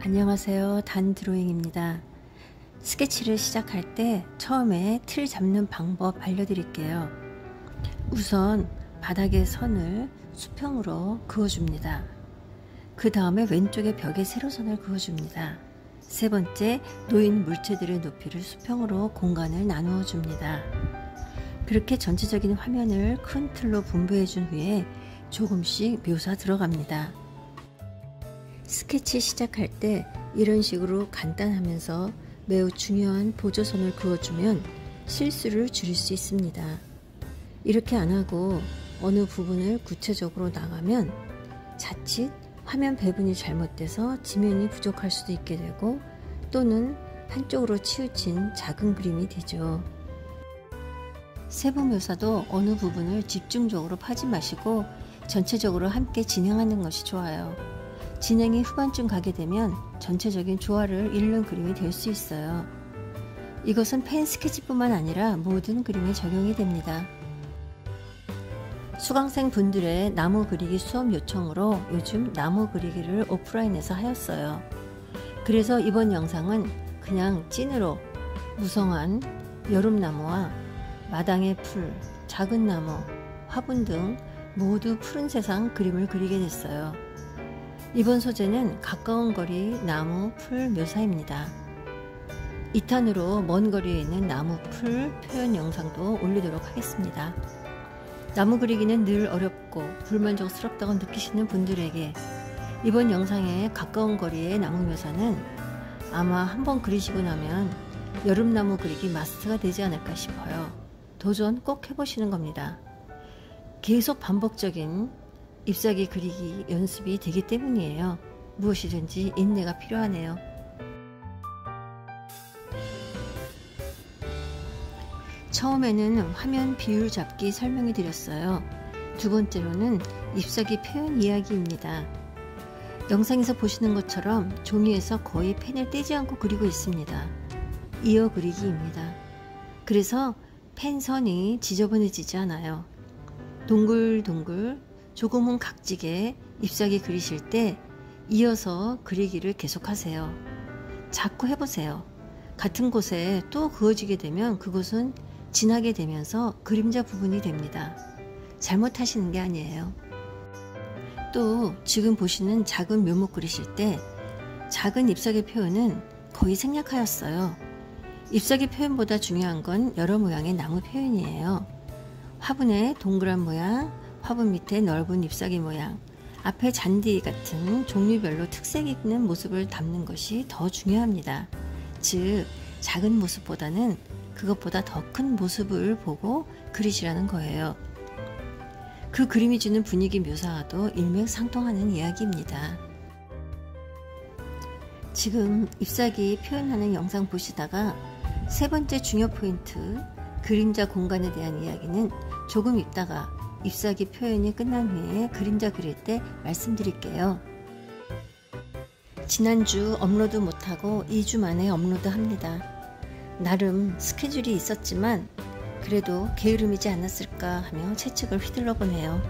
안녕하세요. 단드로잉입니다. 스케치를 시작할 때 처음에 틀 잡는 방법 알려드릴게요. 우선 바닥에 선을 수평으로 그어줍니다. 그 다음에 왼쪽에 벽에 세로선을 그어줍니다. 세 번째, 놓인 물체들의 높이를 수평으로 공간을 나누어 줍니다. 그렇게 전체적인 화면을 큰 틀로 분배해 준 후에 조금씩 묘사 들어갑니다. 스케치 시작할 때 이런 식으로 간단하면서 매우 중요한 보조선을 그어주면 실수를 줄일 수 있습니다. 이렇게 안 하고 어느 부분을 구체적으로 나가면 자칫 화면 배분이 잘못돼서 지면이 부족할 수도 있게 되고 또는 한쪽으로 치우친 작은 그림이 되죠. 세부 묘사도 어느 부분을 집중적으로 파지 마시고 전체적으로 함께 진행하는 것이 좋아요. 진행이 후반쯤 가게 되면 전체적인 조화를 잃는 그림이 될 수 있어요. 이것은 펜 스케치뿐만 아니라 모든 그림에 적용이 됩니다. 수강생 분들의 나무 그리기 수업 요청으로 요즘 나무 그리기를 오프라인에서 하였어요. 그래서 이번 영상은 그냥 찐으로 무성한 여름나무와 마당의 풀, 작은 나무, 화분 등 모두 푸른 세상 그림을 그리게 됐어요. 이번 소재는 가까운 거리 나무, 풀 묘사입니다. 2탄으로 먼 거리에 있는 나무, 풀 표현 영상도 올리도록 하겠습니다. 나무 그리기는 늘 어렵고 불만족스럽다고 느끼시는 분들에게 이번 영상의 가까운 거리의 나무 묘사는 아마 한번 그리시고 나면 여름나무 그리기 마스터가 되지 않을까 싶어요. 도전 꼭 해보시는 겁니다. 계속 반복적인 잎사귀 그리기 연습이 되기 때문이에요. 무엇이든지 인내가 필요하네요. 처음에는 화면 비율 잡기 설명해 드렸어요. 두 번째로는 잎사귀 표현 이야기입니다. 영상에서 보시는 것처럼 종이에서 거의 펜을 떼지 않고 그리고 있습니다. 이어 그리기입니다. 그래서 펜 선이 지저분해지지 않아요. 동글동글 조금은 각지게 잎사귀 그리실 때 이어서 그리기를 계속하세요. 자꾸 해보세요. 같은 곳에 또 그어지게 되면 그곳은 진하게 되면서 그림자 부분이 됩니다. 잘못하시는 게 아니에요. 또 지금 보시는 작은 묘목 그리실 때 작은 잎사귀 표현은 거의 생략하였어요. 잎사귀 표현보다 중요한 건 여러 모양의 나무 표현이에요. 화분의 동그란 모양, 화분 밑에 넓은 잎사귀 모양, 앞에 잔디 같은 종류별로 특색 있는 모습을 담는 것이 더 중요합니다. 즉, 작은 모습보다는 그것보다 더 큰 모습을 보고 그리시라는 거예요. 그 그림이 주는 분위기 묘사와도 일맥상통하는 이야기입니다. 지금 잎사귀 표현하는 영상 보시다가 세 번째 중요 포인트, 그림자 공간에 대한 이야기는 조금 있다가 잎사귀 표현이 끝난 후에 그림자 그릴 때 말씀드릴게요. 지난주 업로드 못하고 2주 만에 업로드합니다. 나름 스케줄이 있었지만 그래도 게으름이지 않았을까 하며 채찍을 휘둘러 보네요.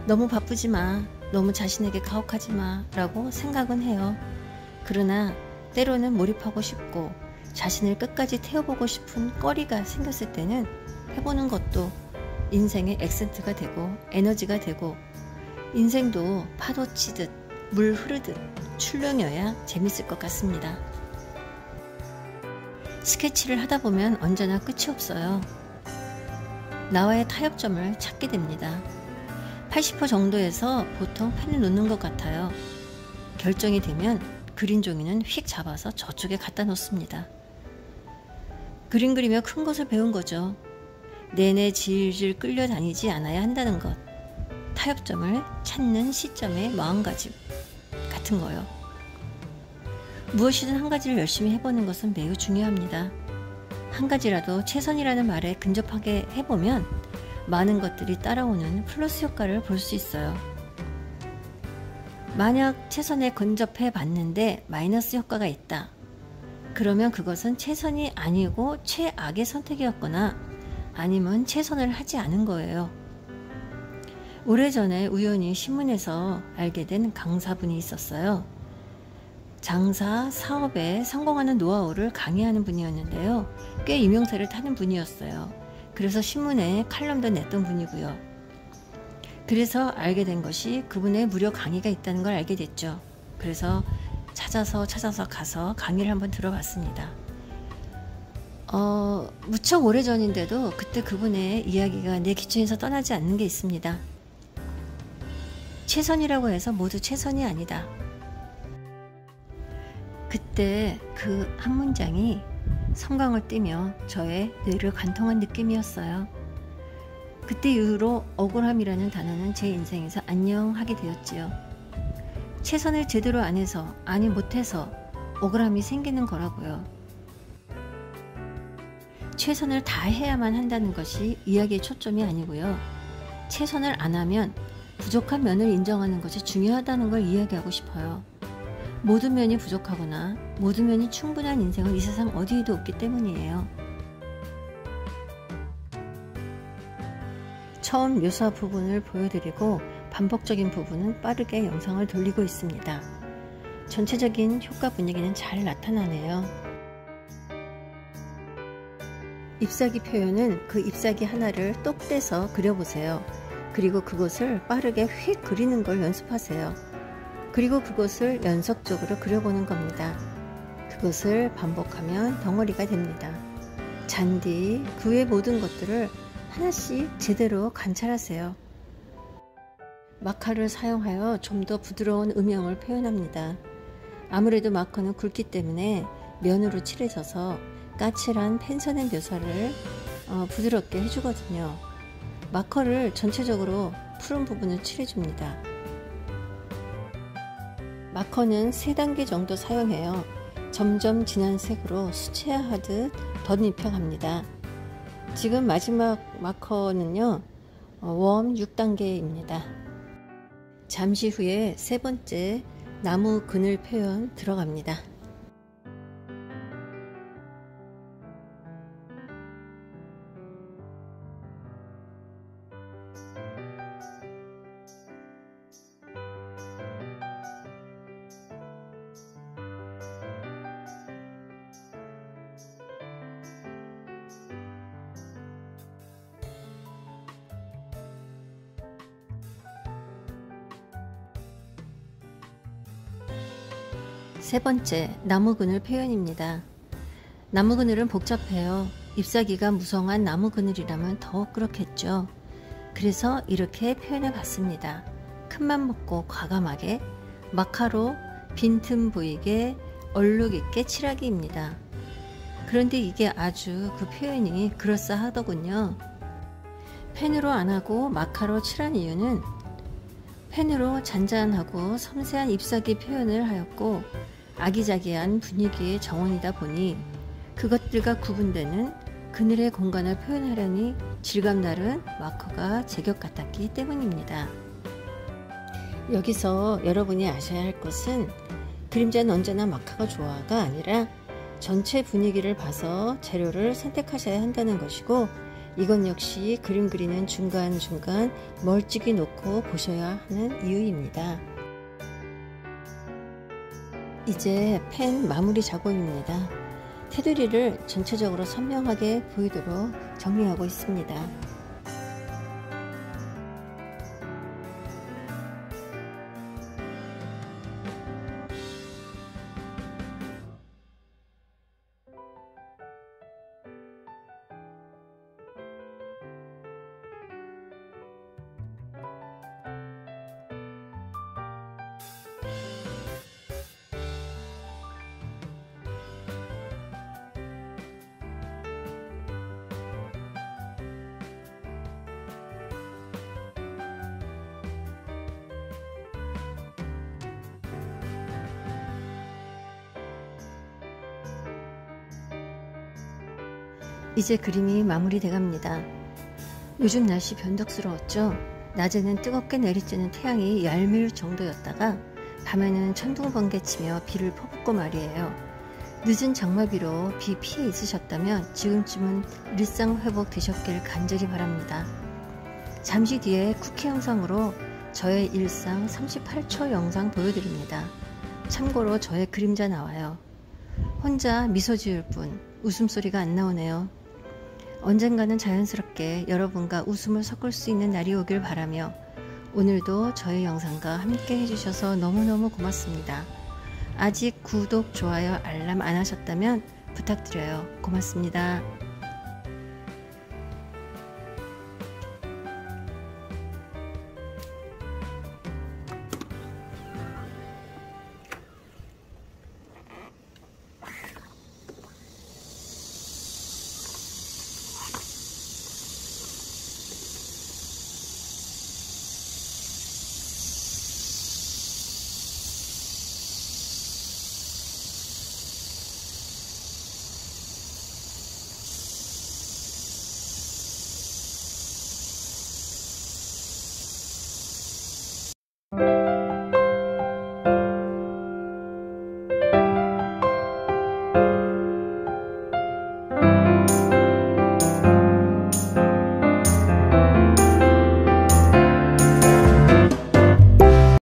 너무 바쁘지 마, 너무 자신에게 가혹하지 마 라고 생각은 해요. 그러나 때로는 몰입하고 싶고 자신을 끝까지 태워보고 싶은 꺼리가 생겼을 때는 해보는 것도 인생의 액센트가 되고 에너지가 되고 인생도 파도 치듯 물 흐르듯 출렁여야 재밌을 것 같습니다. 스케치를 하다 보면 언제나 끝이 없어요. 나와의 타협점을 찾게 됩니다. 80% 정도에서 보통 펜을 놓는 것 같아요. 결정이 되면 그린 종이는 휙 잡아서 저쪽에 갖다 놓습니다. 그림 그리며 큰 것을 배운 거죠. 내내 질질 끌려다니지 않아야 한다는 것, 타협점을 찾는 시점의 마음가짐 같은 거요. 무엇이든 한 가지를 열심히 해보는 것은 매우 중요합니다. 한 가지라도 최선이라는 말에 근접하게 해보면 많은 것들이 따라오는 플러스 효과를 볼 수 있어요. 만약 최선에 근접해 봤는데 마이너스 효과가 있다. 그러면 그것은 최선이 아니고 최악의 선택이었거나 아니면 최선을 하지 않은 거예요. 오래전에 우연히 신문에서 알게 된 강사분이 있었어요. 장사, 사업에 성공하는 노하우를 강의하는 분이었는데요. 꽤 유명세를 타는 분이었어요. 그래서 신문에 칼럼도 냈던 분이고요. 그래서 알게 된 것이 그분의 무료 강의가 있다는 걸 알게 됐죠. 그래서 찾아서 가서 강의를 한번 들어봤습니다. 무척 오래전인데도 그때 그분의 이야기가 내 기초에서 떠나지 않는 게 있습니다. 최선이라고 해서 모두 최선이 아니다. 그때 그 한 문장이 섬광을 띠며 저의 뇌를 관통한 느낌이었어요. 그때 이후로 억울함이라는 단어는 제 인생에서 안녕하게 되었지요. 최선을 제대로 안 해서, 아니 못해서 억울함이 생기는 거라고요. 최선을 다해야만 한다는 것이 이야기의 초점이 아니고요. 최선을 안 하면 부족한 면을 인정하는 것이 중요하다는 걸 이야기하고 싶어요. 모든 면이 부족하거나 모든 면이 충분한 인생은 이 세상 어디에도 없기 때문이에요. 처음 묘사 부분을 보여드리고 반복적인 부분은 빠르게 영상을 돌리고 있습니다. 전체적인 효과 분위기는 잘 나타나네요. ip사귀 표현은 그 ip사귀 하나를 똑 떼서 그려보세요. 그리고 그것을 빠르게 휙 그리는 걸 연습하세요. 그리고 그것을 연속적으로 그려보는 겁니다. 그것을 반복하면 덩어리가 됩니다. 잔디, 그 외 모든 것들을 하나씩 제대로 관찰하세요. 마카를 사용하여 좀 더 부드러운 음영을 표현합니다. 아무래도 마커는 굵기 때문에 면으로 칠해져서 까칠한 펜선의 묘사를 부드럽게 해주거든요. 마커를 전체적으로 푸른 부분을 칠해줍니다. 마커는 3단계 정도 사용해요. 점점 진한 색으로 수채화하듯 덧입혀갑니다. 지금 마지막 마커는요, 웜 6단계입니다. 잠시 후에 3번째 나무 그늘 표현 들어갑니다. 세 번째, 나무 그늘 표현입니다. 나무 그늘은 복잡해요. 잎사귀가 무성한 나무 그늘이라면 더욱 그렇겠죠. 그래서 이렇게 표현해 봤습니다. 큰맘 먹고 과감하게 마카로 빈틈 보이게 얼룩 있게 칠하기입니다. 그런데 이게 아주 그 표현이 그럴싸하더군요. 펜으로 안 하고 마카로 칠한 이유는 펜으로 잔잔하고 섬세한 잎사귀 표현을 하였고 아기자기한 분위기의 정원이다 보니 그것들과 구분되는 그늘의 공간을 표현하려니 질감나른 마커가 제격 같았기 때문입니다. 여기서 여러분이 아셔야 할 것은 그림자는 언제나 마카가 좋아가 아니라 전체 분위기를 봐서 재료를 선택하셔야 한다는 것이고, 이건 역시 그림 그리는 중간중간 멀찍이 놓고 보셔야 하는 이유입니다. 이제 펜 마무리 작업입니다. 테두리를 전체적으로 선명하게 보이도록 정리하고 있습니다. 이제 그림이 마무리돼 갑니다. 요즘 날씨 변덕스러웠죠? 낮에는 뜨겁게 내리쬐는 태양이 얄미울 정도였다가 밤에는 천둥 번개치며 비를 퍼붓고 말이에요. 늦은 장마비로 비 피해 있으셨다면 지금쯤은 일상 회복되셨길 간절히 바랍니다. 잠시 뒤에 쿠키 영상으로 저의 일상 38초 영상 보여드립니다. 참고로 저의 그림자 나와요. 혼자 미소 지을 뿐 웃음소리가 안 나오네요. 언젠가는 자연스럽게 여러분과 웃음을 섞을 수 있는 날이 오길 바라며 오늘도 저의 영상과 함께 해주셔서 너무너무 고맙습니다. 아직 구독, 좋아요, 알람 안 하셨다면 부탁드려요. 고맙습니다.